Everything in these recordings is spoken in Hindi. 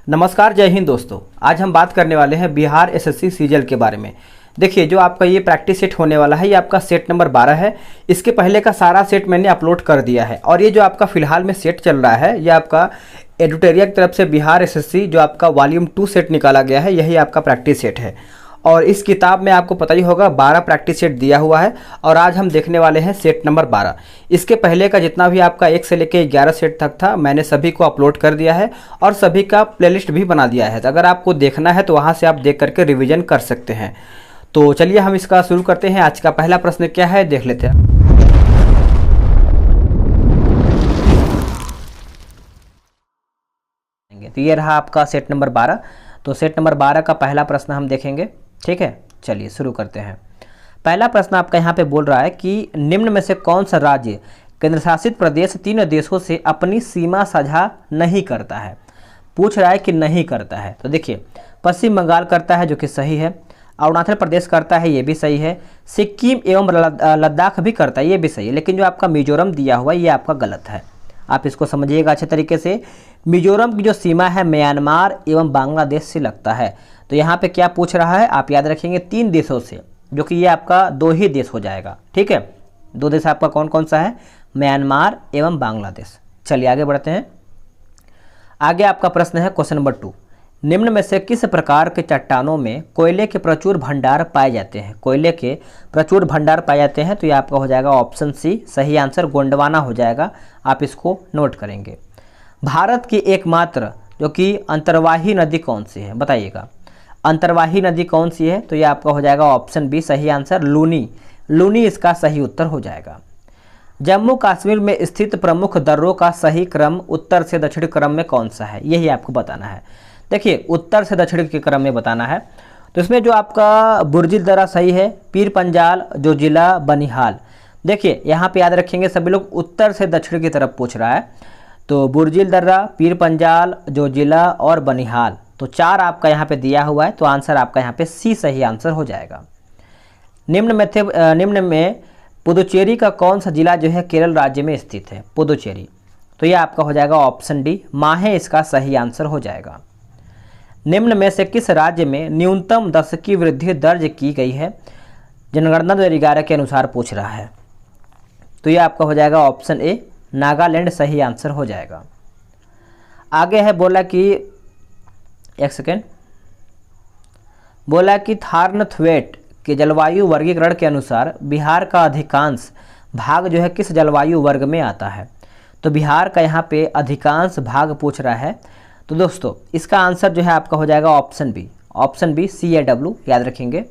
नमस्कार, जय हिंद दोस्तों। आज हम बात करने वाले हैं बिहार एसएससी सीजीएल के बारे में। देखिए, जो आपका ये प्रैक्टिस सेट होने वाला है, ये आपका सेट नंबर 12 है। इसके पहले का सारा सेट मैंने अपलोड कर दिया है और ये जो आपका फिलहाल में सेट चल रहा है, ये आपका एडिटोरियल की तरफ से बिहार एसएससी जो आपका वॉल्यूम 2 सेट निकाला गया है, यही आपका प्रैक्टिस सेट है। और इस किताब में आपको पता ही होगा 12 प्रैक्टिस सेट दिया हुआ है और आज हम देखने वाले हैं सेट नंबर 12। इसके पहले का जितना भी आपका 1 से लेकर 11 सेट तक था, मैंने सभी को अपलोड कर दिया है और सभी का प्लेलिस्ट भी बना दिया है। तो अगर आपको देखना है तो वहाँ से आप देख करके रिविजन कर सकते हैं। तो चलिए हम इसका शुरू करते हैं। आज का पहला प्रश्न क्या है, देख लेते हैं। तो ये रहा आपका सेट नंबर 12। तो सेट नंबर 12 का पहला प्रश्न हम देखेंगे। ठीक है, चलिए शुरू करते हैं। पहला प्रश्न आपका यहाँ पे बोल रहा है कि निम्न में से कौन सा राज्य केंद्र शासित प्रदेश 3 देशों से अपनी सीमा साझा नहीं करता है। पूछ रहा है कि नहीं करता है। तो देखिए, पश्चिम बंगाल करता है, जो कि सही है। अरुणाचल प्रदेश करता है, ये भी सही है। सिक्किम एवं लद्दाख भी करता है, ये भी सही है। लेकिन जो आपका मिजोरम दिया हुआ है, ये आपका गलत है। आप इसको समझिएगा अच्छे तरीके से। मिजोरम की जो सीमा है म्यांमार एवं बांग्लादेश से लगता है। तो यहाँ पे क्या पूछ रहा है, आप याद रखेंगे 3 देशों से, जो कि ये आपका 2 ही देश हो जाएगा। ठीक है, 2 देश आपका कौन कौन सा है, म्यांमार एवं बांग्लादेश। चलिए आगे बढ़ते हैं। आगे आपका प्रश्न है क्वेश्चन नंबर 2। निम्न में से किस प्रकार के चट्टानों में कोयले के प्रचुर भंडार पाए जाते हैं। कोयले के प्रचुर भंडार पाए जाते हैं, तो ये आपका हो जाएगा ऑप्शन सी। सही आंसर गोंडवाना हो जाएगा, आप इसको नोट करेंगे। भारत की एकमात्र जो कि अंतर्वाही नदी कौन सी है, बताइएगा। अंतर्वाही नदी कौन सी है, तो ये आपका हो जाएगा ऑप्शन बी। सही आंसर लूनी। लूनी इसका सही उत्तर हो जाएगा। जम्मू कश्मीर में स्थित प्रमुख दर्रों का सही क्रम उत्तर से दक्षिण क्रम में कौन सा है, यही आपको बताना है। देखिए, उत्तर से दक्षिण के क्रम में बताना है। तो इसमें जो आपका बुर्जिल दर्रा सही है, पीर पंजाल जो जिला बनिहाल। देखिए, यहाँ पे याद रखेंगे सभी लोग, उत्तर से दक्षिण की तरफ पूछ रहा है। तो बुर्जिल दर्रा, पीर पंजाल जो जिला और बनिहाल, तो 4 आपका यहाँ पे दिया हुआ है। तो आंसर आपका यहाँ पे सी सही आंसर हो जाएगा। निम्न में पुदुचेरी का कौन सा जिला जो है केरल राज्य में स्थित है, पुदुचेरी। तो ये आपका हो जाएगा ऑप्शन डी, माहे इसका सही आंसर हो जाएगा। निम्न में से किस राज्य में न्यूनतम दशकीय वृद्धि दर्ज की गई है, जनगणना 2011 के अनुसार पूछ रहा है। तो ये आपका हो जाएगा ऑप्शन ए, नागालैंड सही आंसर हो जाएगा। आगे है, बोला कि एक सेकेंड, बोला कि थार्नथवेट के जलवायु वर्गीकरण के अनुसार बिहार का अधिकांश भाग जो है किस जलवायु वर्ग में आता है। तो बिहार का यहाँ पे अधिकांश भाग पूछ रहा है। तो दोस्तों, इसका आंसर जो है आपका हो जाएगा option B. Option B CAW याद रखेंगे।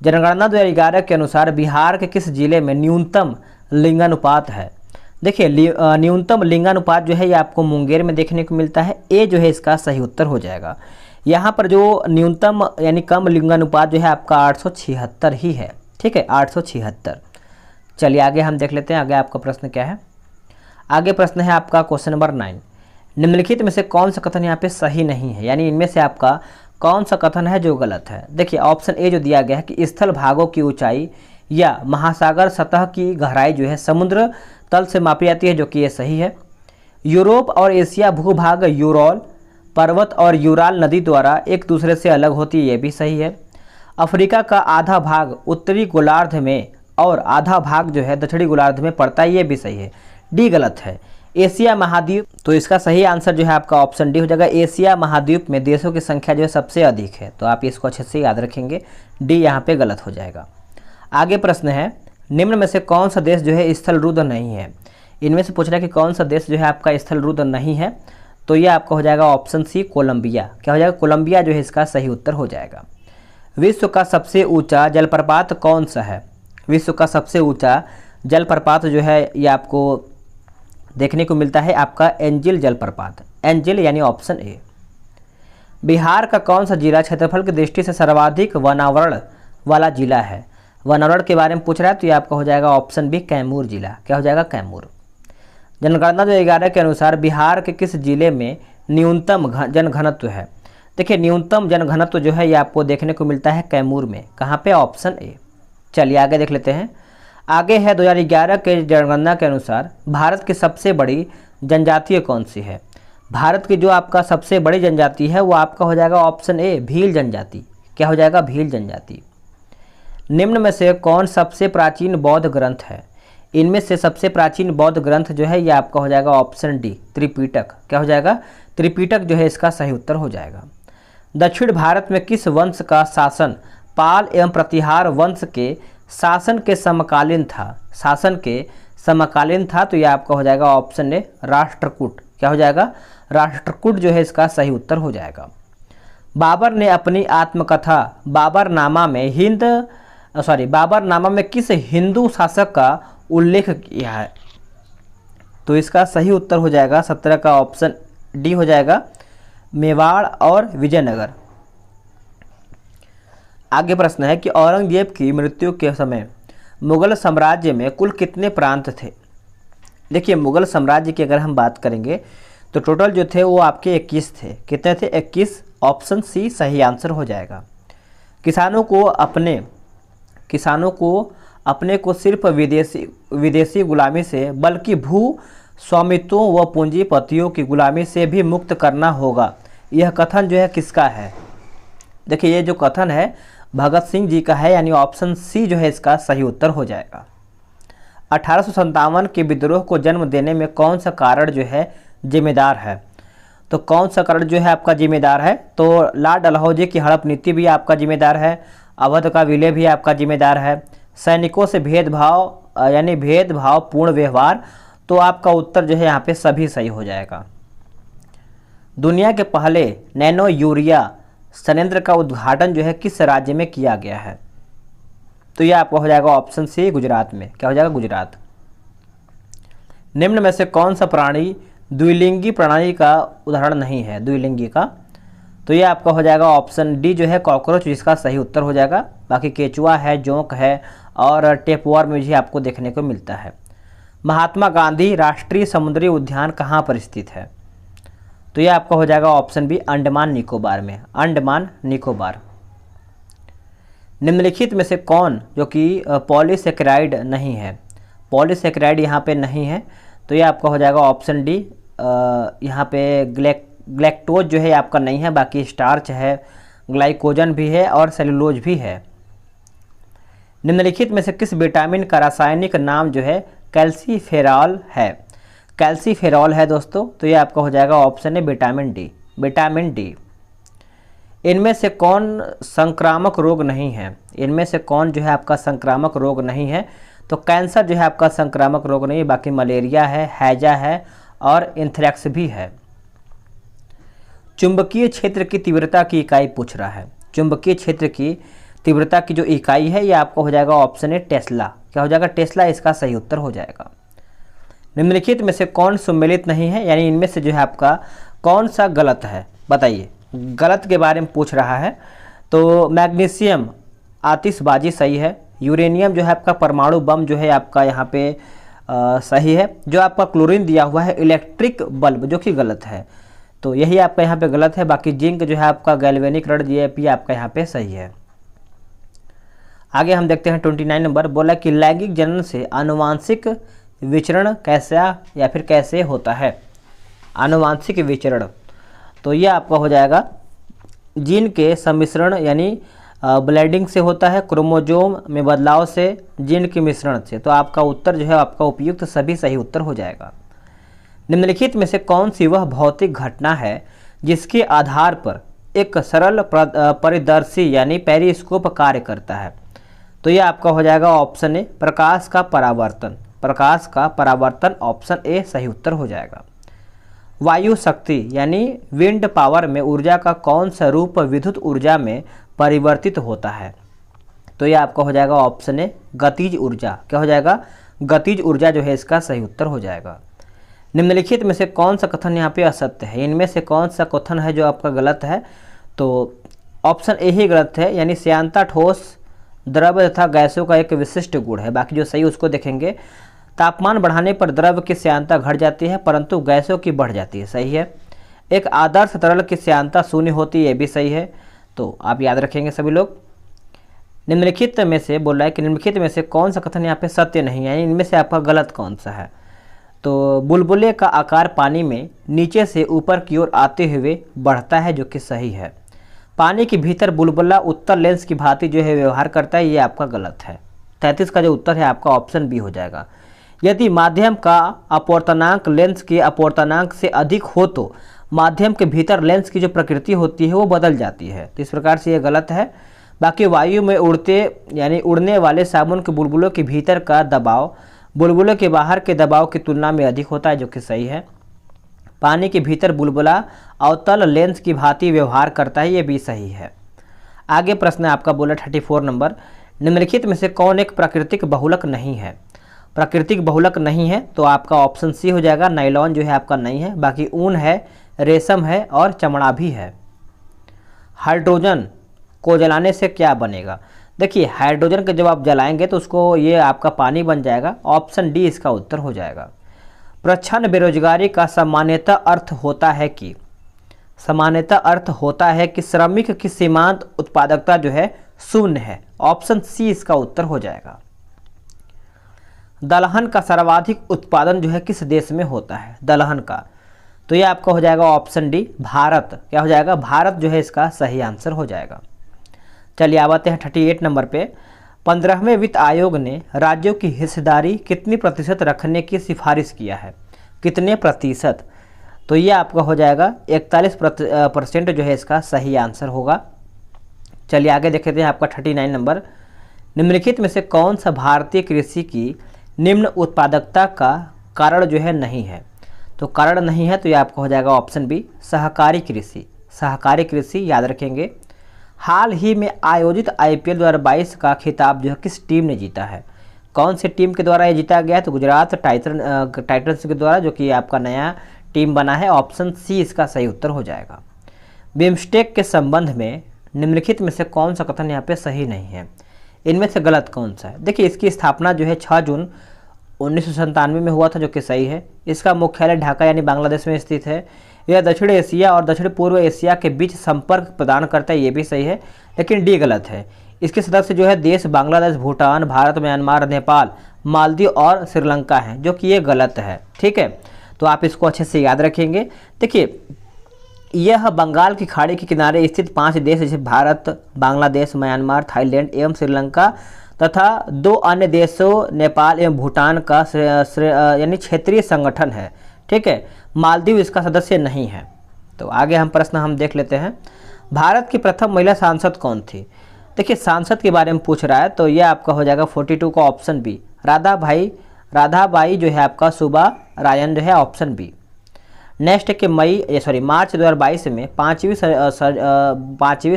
जनगणना 2011 के अनुसार बिहार के किस जिले में न्यूनतम लिंगानुपात है। देखिए, न्यूनतम लिंगानुपात जो है ये आपको मुंगेर में देखने को मिलता है। ए जो है इसका सही उत्तर हो जाएगा। यहाँ पर जो न्यूनतम यानी कम लिंगानुपात जो है आपका 876 ही है। ठीक है, 876। चलिए आगे हम देख लेते हैं, आगे आपका प्रश्न क्या है। आगे प्रश्न है आपका क्वेश्चन नंबर 9। निम्नलिखित में से कौन सा कथन यहाँ पे सही नहीं है, यानी इनमें से आपका कौन सा कथन है जो गलत है। देखिए, ऑप्शन ए जो दिया गया है कि स्थल भागों की ऊंचाई या महासागर सतह की गहराई जो है समुद्र तल से मापी जाती है, जो कि ये सही है। यूरोप और एशिया भूभाग यूरोल पर्वत और यूराल नदी द्वारा एक दूसरे से अलग होती है, ये भी सही है। अफ्रीका का आधा भाग उत्तरी गोलार्ध में और आधा भाग जो है दक्षिणी गोलार्ध में पड़ता है, ये भी सही है। डी गलत है। एशिया महाद्वीप, तो इसका सही आंसर जो है आपका ऑप्शन डी हो जाएगा। एशिया महाद्वीप में देशों की संख्या जो है सबसे अधिक है, तो आप इसको अच्छे से याद रखेंगे। डी यहाँ पे गलत हो जाएगा। आगे प्रश्न है, निम्न में से कौन सा देश जो है स्थलरुद्ध नहीं है। इनमें से पूछ रहा है कि कौन सा देश जो है आपका स्थलरुद्ध नहीं है। तो ये आपका हो जाएगा ऑप्शन सी, कोलंबिया। क्या हो जाएगा, कोलंबिया जो है इसका सही उत्तर हो जाएगा। विश्व का सबसे ऊंचा जलप्रपात कौन सा है। विश्व का सबसे ऊंचा जलप्रपात जो है ये आपको देखने को मिलता है आपका एंजिल जलप्रपात। एंजिल यानी ऑप्शन ए। बिहार का कौन सा जिला क्षेत्रफल की दृष्टि से सर्वाधिक वनावरण वाला जिला है। वनावरण के बारे में पूछ रहा है, तो ये आपका हो जाएगा ऑप्शन बी, कैमूर जिला। क्या हो जाएगा, कैमूर। जनगणना 2011 के अनुसार बिहार के किस जिले में न्यूनतम जनघनत्व है। देखिए, न्यूनतम जनघनत्व जो है ये आपको देखने को मिलता है कैमूर में। कहाँ पे, ऑप्शन ए। चलिए आगे देख लेते हैं। आगे है 2011 के जनगणना के अनुसार भारत की सबसे बड़ी जनजातीय कौन सी है। भारत की जो आपका सबसे बड़ी जनजाति है वो आपका हो जाएगा ऑप्शन ए भील जनजाति। क्या हो जाएगा? भील जनजाति। निम्न में से कौन सबसे प्राचीन बौद्ध ग्रंथ है? इनमें से सबसे प्राचीन बौद्ध ग्रंथ जो है ये आपका हो जाएगा ऑप्शन डी त्रिपिटक। क्या हो जाएगा? त्रिपिटक जो है इसका सही उत्तर हो जाएगा। दक्षिण भारत में किस वंश का शासन पाल एवं प्रतिहार वंश के शासन के समकालीन था? शासन के समकालीन था, तो यह आपका हो जाएगा ऑप्शन ए राष्ट्रकूट। क्या हो जाएगा? राष्ट्रकूट जो है इसका सही उत्तर हो जाएगा। बाबर ने अपनी आत्मकथा बाबरनामा में किस हिंदू शासक का उल्लेख किया है? तो इसका सही उत्तर हो जाएगा 17 का ऑप्शन डी हो जाएगा, मेवाड़ और विजयनगर। आगे प्रश्न है कि औरंगजेब की मृत्यु के समय मुगल साम्राज्य में कुल कितने प्रांत थे? देखिए, मुगल साम्राज्य की अगर हम बात करेंगे तो टोटल जो थे वो आपके 21 थे। कितने थे? 21। ऑप्शन सी सही आंसर हो जाएगा। किसानों को अपने को सिर्फ विदेशी गुलामी से बल्कि भू स्वामित्वों व पूंजीपतियों की गुलामी से भी मुक्त करना होगा। यह कथन जो है किसका है? देखिए, ये जो कथन है भगत सिंह जी का है, यानी ऑप्शन सी जो है इसका सही उत्तर हो जाएगा। 1857 के विद्रोह को जन्म देने में कौन सा कारण जो है जिम्मेदार है? तो कौन सा कारण जो है आपका जिम्मेदार है? तो लॉर्ड डलहौजी की हड़प नीति भी आपका जिम्मेदार है, अवध का विलय भी आपका जिम्मेदार है, सैनिकों से भेदभाव यानी भेदभावपूर्ण व्यवहार। तो आपका उत्तर जो है यहाँ पे सभी सही हो जाएगा। दुनिया के पहले नैनो यूरिया संयंत्र का उद्घाटन जो है किस राज्य में किया गया है? तो यह आपका हो जाएगा ऑप्शन सी गुजरात में। क्या हो जाएगा? गुजरात। निम्न में से कौन सा प्राणी द्विलिंगी प्रणाली का उदाहरण नहीं है? द्विलिंगी का, तो यह आपका हो जाएगा ऑप्शन डी जो है कॉकरोच, जिसका सही उत्तर हो जाएगा। बाकी केचुआ है, जोंक है और टेपवर्म भी आपको देखने को मिलता है। महात्मा गांधी राष्ट्रीय समुद्री उद्यान कहाँ पर स्थित है? तो यह आपका हो जाएगा ऑप्शन बी अंडमान निकोबार में। अंडमान निकोबार। निम्नलिखित में से कौन जो कि पॉलीसेकेराइड नहीं है? पॉलीसेकेराइड यहाँ पे नहीं है, तो यह आपका हो जाएगा ऑप्शन डी। यहाँ पे ग्लैक्टोज जो है आपका नहीं है, बाकी स्टार्च है, ग्लाइकोजन भी है और सेलुलोज भी है। निम्नलिखित में से किस विटामिन का रासायनिक नाम जो है कैल्सीफेरॉल है? कैल्सीफेरॉल है दोस्तों, तो ये आपका हो जाएगा ऑप्शन है विटामिन डी। Vitamin D. इनमें से कौन संक्रामक रोग नहीं है? इनमें से कौन जो है आपका संक्रामक रोग नहीं है? तो कैंसर जो है आपका संक्रामक रोग नहीं है, बाकी मलेरिया है, हैजा है और एंथ्रेक्स भी है। चुंबकीय क्षेत्र की तीव्रता की इकाई पूछ रहा है। चुंबकीय क्षेत्र की तीव्रता की जो इकाई है ये आपको हो जाएगा ऑप्शन ए टेस्ला। क्या हो जाएगा? टेस्ला इसका सही उत्तर हो जाएगा। निम्नलिखित में से कौन सम्मिलित नहीं है, यानी इनमें से जो है आपका कौन सा गलत है? बताइए, गलत के बारे में पूछ रहा है। तो मैग्नीशियम आतिशबाजी सही है। यूरेनियम जो है आपका परमाणु बम जो है आपका यहाँ पे सही है। जो आपका क्लोरीन दिया हुआ है इलेक्ट्रिक बल्ब, जो कि गलत है, तो यही आपका यहाँ पे गलत है। बाकी जिंक जो है आपका गैल्वेनिक रड जीएपी आपका यहाँ पे सही है। आगे हम देखते हैं 29 नंबर। बोला कि लैंगिक जनन से आनुवांशिक विचरण कैसे होता है? आनुवांशिक विचरण, तो ये आपका हो जाएगा जीन के सम्मिश्रण यानी ब्लेंडिंग से होता है, क्रोमोजोम में बदलाव से, जीन के मिश्रण से। तो आपका उत्तर जो है आपका उपयुक्त सभी सही उत्तर हो जाएगा। निम्नलिखित में से कौन सी वह भौतिक घटना है जिसके आधार पर एक सरल परिदर्शी यानी पेरिस्कोप कार्य करता है? तो ये आपका हो जाएगा ऑप्शन ए प्रकाश का परावर्तन। प्रकाश का परावर्तन ऑप्शन ए सही उत्तर हो जाएगा। वायु शक्ति यानी विंड पावर में ऊर्जा का कौन सा रूप विद्युत ऊर्जा में परिवर्तित होता है? तो ये आपका हो जाएगा ऑप्शन ए गतिज ऊर्जा। क्या हो जाएगा? गतिज ऊर्जा जो है इसका सही उत्तर हो जाएगा। निम्नलिखित में से कौन सा कथन यहाँ पे असत्य है? इनमें से कौन सा कथन है जो आपका गलत है? तो ऑप्शन ए ही गलत है, यानी श्यानता ठोस द्रव तथा गैसों का एक विशिष्ट गुण है। बाकी जो सही उसको देखेंगे। तापमान बढ़ाने पर द्रव की श्यानता घट जाती है परंतु गैसों की बढ़ जाती है, सही है। एक आदर्श तरल की श्यानता शून्य होती है, ये भी सही है। तो आप याद रखेंगे सभी लोग। निम्नलिखित में से बोल रहा है कि निम्नलिखित में से कौन सा कथन यहाँ पे सत्य नहीं है, यानी इनमें से आपका गलत कौन सा है? तो बुलबुले का आकार पानी में नीचे से ऊपर की ओर आते हुए बढ़ता है, जो कि सही है। पानी के भीतर बुलबुला उत्तल लेंस की भांति जो है व्यवहार करता है, ये आपका गलत है। 33 का जो उत्तर है आपका ऑप्शन बी हो जाएगा। यदि माध्यम का अपवर्तनांक लेंस के अपवर्तनांक से अधिक हो तो माध्यम के भीतर लेंस की जो प्रकृति होती है वो बदल जाती है, तो इस प्रकार से ये गलत है। बाकी वायु में उड़ते यानी उड़ने वाले साबुन के बुलबुलों के भीतर का दबाव बुलबुलों के बाहर के दबाव की तुलना में अधिक होता है, जो कि सही है। पानी के भीतर बुलबुला अवतल लेंस की भांति व्यवहार करता है, ये भी सही है। आगे प्रश्न आपका बोला 34 नंबर, निम्नलिखित में से कौन एक प्राकृतिक बहुलक नहीं है? प्राकृतिक बहुलक नहीं है तो आपका ऑप्शन सी हो जाएगा। नायलॉन जो है आपका नहीं है, बाकी ऊन है, रेशम है और चमड़ा भी है। हाइड्रोजन को जलाने से क्या बनेगा? देखिए हाइड्रोजन को जब आप जलाएंगे तो उसको ये आपका पानी बन जाएगा। ऑप्शन डी इसका उत्तर हो जाएगा। प्रच्छन्न बेरोजगारी का सामान्यतः अर्थ होता है कि श्रमिक की सीमांत उत्पादकता जो है शून्य है। ऑप्शन सी इसका उत्तर हो जाएगा। दलहन का सर्वाधिक उत्पादन जो है किस देश में होता है? दलहन का, तो ये आपका हो जाएगा ऑप्शन डी भारत। क्या हो जाएगा? भारत जो है इसका सही आंसर हो जाएगा। चलिए अब आते हैं 38 नंबर पे। 15वें वित्त आयोग ने राज्यों की हिस्सेदारी कितनी प्रतिशत रखने की सिफारिश किया है? कितने प्रतिशत? तो ये आपका हो जाएगा 41% जो है इसका सही आंसर होगा। चलिए आगे देखते हैं आपका 39 नंबर। निम्नलिखित में से कौन सा भारतीय कृषि की निम्न उत्पादकता का कारण जो है नहीं है? तो कारण नहीं है तो ये आपका हो जाएगा ऑप्शन बी सहकारी कृषि। सहकारी कृषि याद रखेंगे। हाल ही में आयोजित IPL 2022 का खिताब जो है किस टीम ने जीता है? कौन सी टीम के द्वारा ये जीता गया है? तो गुजरात टाइटंस के द्वारा, जो कि आपका नया टीम बना है। ऑप्शन सी इसका सही उत्तर हो जाएगा। बिम्स्टेक के संबंध में निम्नलिखित में से कौन सा कथन यहाँ पे सही नहीं है? इनमें से गलत कौन सा है? देखिए इसकी स्थापना जो है 6 जून 1997 में हुआ था, जो कि सही है। इसका मुख्यालय ढाका यानी बांग्लादेश में स्थित है। यह दक्षिण एशिया और दक्षिण पूर्व एशिया के बीच संपर्क प्रदान करता है, ये भी सही है। लेकिन डी गलत है। इसके सदस्य जो है देश बांग्लादेश, भूटान, भारत, म्यांमार, नेपाल, मालदीव और श्रीलंका हैं, जो कि ये गलत है। ठीक है, तो आप इसको अच्छे से याद रखेंगे। देखिए यह बंगाल की खाड़ी के किनारे स्थित 5 देश जैसे भारत, बांग्लादेश, म्यांमार, थाईलैंड एवं श्रीलंका तथा 2 अन्य देशों नेपाल एवं भूटान का यानी क्षेत्रीय संगठन है। ठीक है, मालदीव इसका सदस्य नहीं है। तो आगे हम प्रश्न हम देख लेते हैं। भारत की प्रथम महिला सांसद कौन थी? देखिए सांसद के बारे में पूछ रहा है, तो ये आपका हो जाएगा 42 का ऑप्शन बी राधाबाई जो है आपका सुबा रायन जो है ऑप्शन बी। नेक्स्ट के मार्च 2022 में 5वीं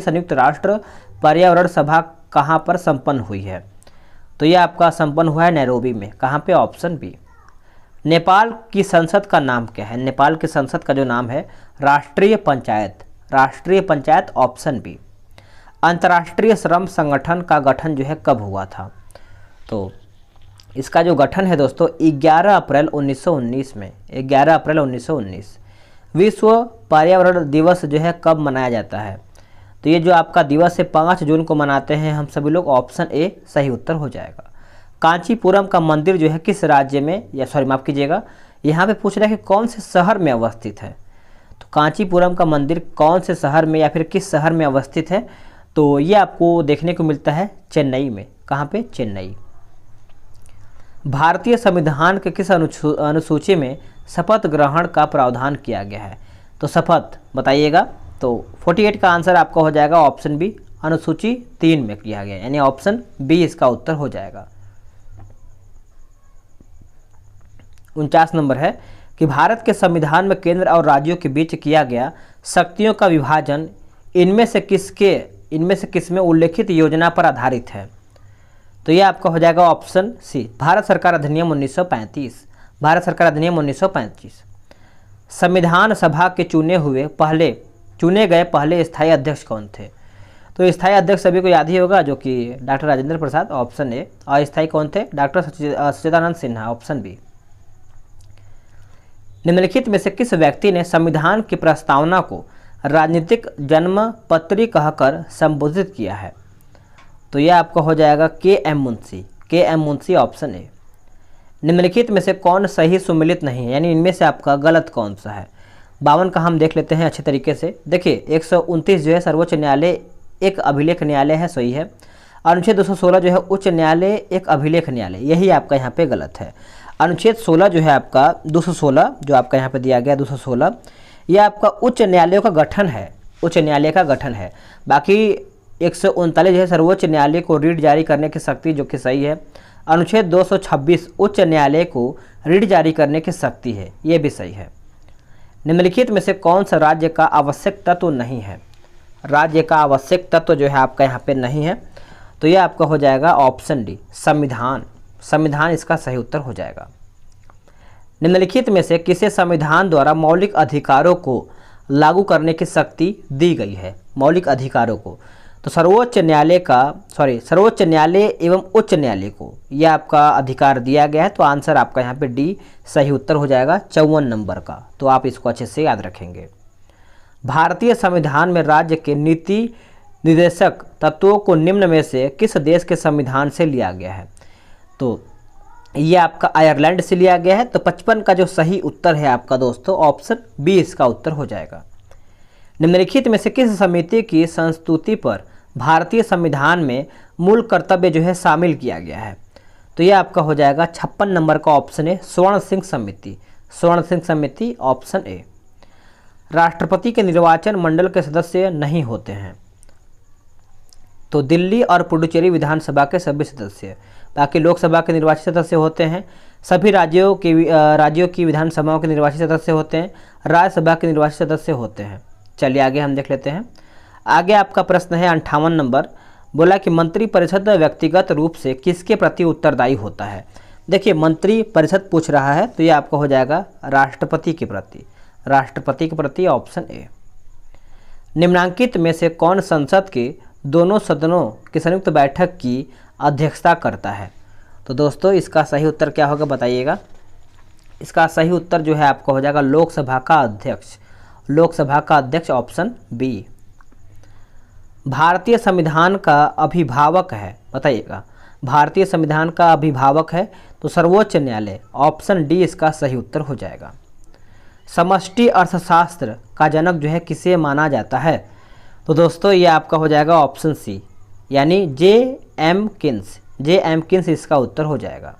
संयुक्त राष्ट्र पर्यावरण सभा कहाँ पर संपन्न हुई है? तो ये आपका संपन्न हुआ है नैरोबी में। कहाँ पे? Option B. नेपाल की संसद का नाम क्या है? नेपाल की संसद का जो नाम है राष्ट्रीय पंचायत ऑप्शन बी। अंतर्राष्ट्रीय श्रम संगठन का गठन जो है कब हुआ था? तो इसका जो गठन है दोस्तों 11 अप्रैल 1919 में। 11 अप्रैल 1919। विश्व पर्यावरण दिवस जो है कब मनाया जाता है? तो ये जो आपका दिवस है 5 जून को मनाते हैं हम सभी लोग। ऑप्शन ए सही उत्तर हो जाएगा। कांचीपुरम का मंदिर जो है किस राज्य में माफ़ कीजिएगा, यहाँ पे पूछ रहा है कि कौन से शहर में अवस्थित है? तो कांचीपुरम का मंदिर कौन से शहर में या फिर किस शहर में अवस्थित है? तो ये आपको देखने को मिलता है चेन्नई में। कहाँ पे? चेन्नई। भारतीय संविधान के किस अनुसूची में शपथ ग्रहण का प्रावधान किया गया है? तो शपथ बताइएगा। तो 48 का आंसर आपका हो जाएगा ऑप्शन बी अनुसूची 3 में किया गया, यानी ऑप्शन बी इसका उत्तर हो जाएगा। 49 नंबर है कि भारत के संविधान में केंद्र और राज्यों के बीच किया गया शक्तियों का विभाजन इनमें से किसमें उल्लेखित योजना पर आधारित है? तो ये आपका हो जाएगा ऑप्शन सी भारत सरकार अधिनियम 1935। संविधान सभा के चुने गए पहले स्थायी अध्यक्ष कौन थे? तो स्थायी अध्यक्ष सभी को याद ही होगा, जो कि doctor Rajendra Prasad option A. और स्थायी कौन थे? डॉक्टर सच्चिदानंद सिन्हा ऑप्शन बी। निम्नलिखित में से किस व्यक्ति ने संविधान की प्रस्तावना को राजनीतिक जन्मपत्री कहकर संबोधित किया है? तो यह आपका हो जाएगा के एम मुंशी ऑप्शन ए। निम्नलिखित में से कौन सही सुमेलित नहीं है, यानी इनमें से आपका गलत कौन सा है। 52 का हम देख लेते हैं अच्छे तरीके से। देखिए 129 जो है सर्वोच्च न्यायालय एक अभिलेख न्यायालय है, सही है। अनुच्छेद 216 जो है उच्च न्यायालय एक अभिलेख न्यायालय, यही आपका यहाँ पे गलत है। अनुच्छेद 16 जो है आपका 216 जो आपका यहाँ पे दिया गया 216, यह आपका उच्च न्यायालयों का गठन है, उच्च न्यायालय का गठन है। बाकी 139 जो है सर्वोच्च न्यायालय को रीट जारी करने की शक्ति, जो कि सही है। अनुच्छेद 226 उच्च न्यायालय को रीट जारी करने की शक्ति है, ये भी सही है। निम्नलिखित में से कौन सा राज्य का आवश्यक तत्व नहीं है। राज्य का आवश्यक तत्व जो है आपका यहाँ पे नहीं है, तो ये आपका हो जाएगा ऑप्शन डी, संविधान। संविधान इसका सही उत्तर हो जाएगा। निम्नलिखित में से किसे संविधान द्वारा मौलिक अधिकारों को लागू करने की शक्ति दी गई है। मौलिक अधिकारों को तो सर्वोच्च न्यायालय एवं उच्च न्यायालय को यह आपका अधिकार दिया गया है। तो आंसर आपका यहाँ पे डी सही उत्तर हो जाएगा 54 नंबर का। तो आप इसको अच्छे से याद रखेंगे। भारतीय संविधान में राज्य के नीति निर्देशक तत्वों को निम्न में से किस देश के संविधान से लिया गया है। तो ये आपका आयरलैंड से लिया गया है। तो 55 का जो सही उत्तर है आपका दोस्तों ऑप्शन बी इसका उत्तर हो जाएगा। निम्नलिखित में से किस समिति की संस्तुति पर भारतीय संविधान में मूल कर्तव्य जो है शामिल किया गया है। तो ये आपका हो जाएगा 56 नंबर का ऑप्शन है स्वर्ण सिंह समिति। स्वर्ण सिंह समिति ऑप्शन ए। राष्ट्रपति के निर्वाचन मंडल के सदस्य नहीं होते हैं। तो दिल्ली और पुडुचेरी विधानसभा के सभी सदस्य, बाकी लोकसभा के निर्वाचित सदस्य होते हैं। सभी राज्यों की विधानसभाओं के निर्वाचित सदस्य होते हैं। राज्यसभा के निर्वाचित सदस्य होते हैं। चलिए आगे हम देख लेते हैं। आगे आपका प्रश्न है 58 नंबर, बोला कि मंत्री परिषद व्यक्तिगत रूप से किसके प्रति उत्तरदायी होता है। देखिए मंत्री परिषद पूछ रहा है, तो ये आपका हो जाएगा राष्ट्रपति के प्रति। राष्ट्रपति के प्रति ऑप्शन ए। निम्नांकित में से कौन संसद के दोनों सदनों की संयुक्त बैठक की अध्यक्षता करता है। तो दोस्तों इसका सही उत्तर क्या होगा बताइएगा। इसका सही उत्तर जो है आपका हो जाएगा लोकसभा का अध्यक्ष। लोकसभा का अध्यक्ष ऑप्शन बी। भारतीय संविधान का अभिभावक है, बताइएगा भारतीय संविधान का अभिभावक है तो सर्वोच्च न्यायालय, ऑप्शन डी इसका सही उत्तर हो जाएगा। समष्टि अर्थशास्त्र का जनक जो है किसे माना जाता है। तो दोस्तों ये आपका हो जाएगा ऑप्शन सी, यानी J.M. किन्स। J.M. किन्स इसका उत्तर हो जाएगा।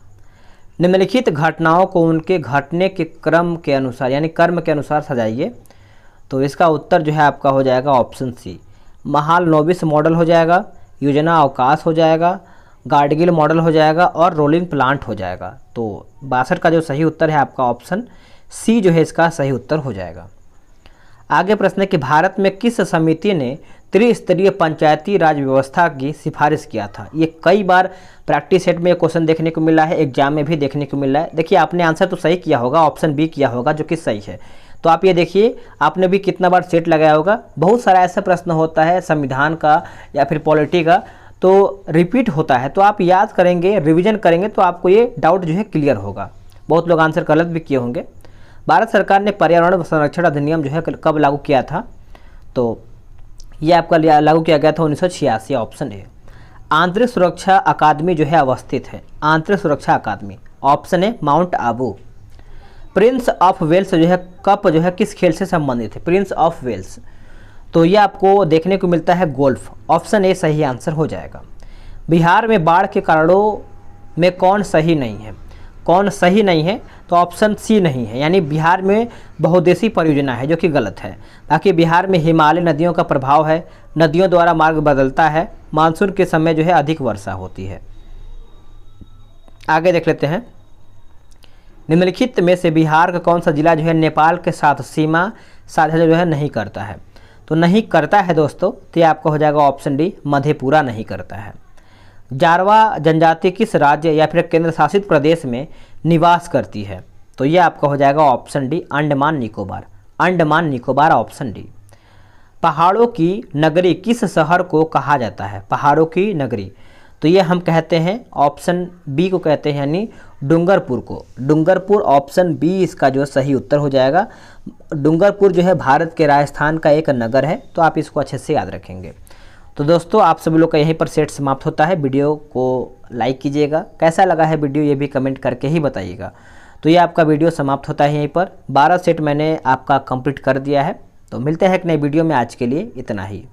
निम्नलिखित घटनाओं को उनके घटने के क्रम के अनुसार यानी कर्म के अनुसार सजाइए। तो इसका उत्तर जो है आपका हो जाएगा ऑप्शन सी, महालनोबिस मॉडल हो जाएगा, योजना अवकाश हो जाएगा, गाडगिल मॉडल हो जाएगा और रोलिंग प्लांट हो जाएगा। तो 62 का जो सही उत्तर है आपका ऑप्शन सी जो है इसका सही उत्तर हो जाएगा। आगे प्रश्न है कि भारत में किस समिति ने त्रिस्तरीय पंचायती राज व्यवस्था की सिफारिश किया था। ये कई बार प्रैक्टिस सेट में क्वेश्चन देखने को मिला है, एग्जाम में भी देखने को मिला है। देखिए आपने आंसर तो सही किया होगा, ऑप्शन बी किया होगा जो कि सही है। तो आप ये देखिए आपने भी कितना बार सेट लगाया होगा। बहुत सारा ऐसा प्रश्न होता है संविधान का या फिर पॉलिटी का, तो रिपीट होता है। तो आप याद करेंगे, रिवीजन करेंगे तो आपको ये डाउट जो है क्लियर होगा। बहुत लोग आंसर गलत भी किए होंगे। भारत सरकार ने पर्यावरण संरक्षण अधिनियम जो है कब लागू किया था। तो ये आपका लागू किया गया था 1986, ऑप्शन है। आंतरिक सुरक्षा अकादमी जो है अवस्थित है, आंतरिक सुरक्षा अकादमी, ऑप्शन है Mount Abu. Prince of Wales जो है कप जो है किस खेल से संबंधित है। प्रिंस ऑफ वेल्स, तो ये आपको देखने को मिलता है गोल्फ, ऑप्शन ए सही आंसर हो जाएगा। बिहार में बाढ़ के कारणों में कौन सही नहीं है। कौन सही नहीं है, तो ऑप्शन सी नहीं है, यानी बिहार में बहुउद्देशीय परियोजना है जो कि गलत है। बाकी बिहार में हिमालय नदियों का प्रभाव है, नदियों द्वारा मार्ग बदलता है, मानसून के समय जो है अधिक वर्षा होती है। आगे देख लेते हैं। निम्नलिखित में से बिहार का कौन सा जिला जो है नेपाल के साथ सीमा साझा जो है नहीं करता है। तो नहीं करता है दोस्तों, तो ये आपका हो जाएगा ऑप्शन डी, मधेपुरा नहीं करता है। जारवा जनजाति किस राज्य या फिर केंद्र शासित प्रदेश में निवास करती है। तो ये आपका हो जाएगा option D, Andaman Nicobar. Andaman Nicobar option D. पहाड़ों की नगरी किस शहर को कहा जाता है। पहाड़ों की नगरी, तो ये हम कहते हैं ऑप्शन बी को कहते हैं, यानी डूंगरपुर को। डूंगरपुर ऑप्शन बी इसका जो सही उत्तर हो जाएगा। डूंगरपुर जो है भारत के राजस्थान का एक नगर है, तो आप इसको अच्छे से याद रखेंगे। तो दोस्तों आप सभी लोग का यहीं पर सेट समाप्त होता है। वीडियो को लाइक कीजिएगा, कैसा लगा है वीडियो ये भी कमेंट करके ही बताइएगा। तो ये आपका वीडियो समाप्त होता है यहीं पर। 12 सेट मैंने आपका कंप्लीट कर दिया है। तो मिलते हैं एक नए वीडियो में, आज के लिए इतना ही।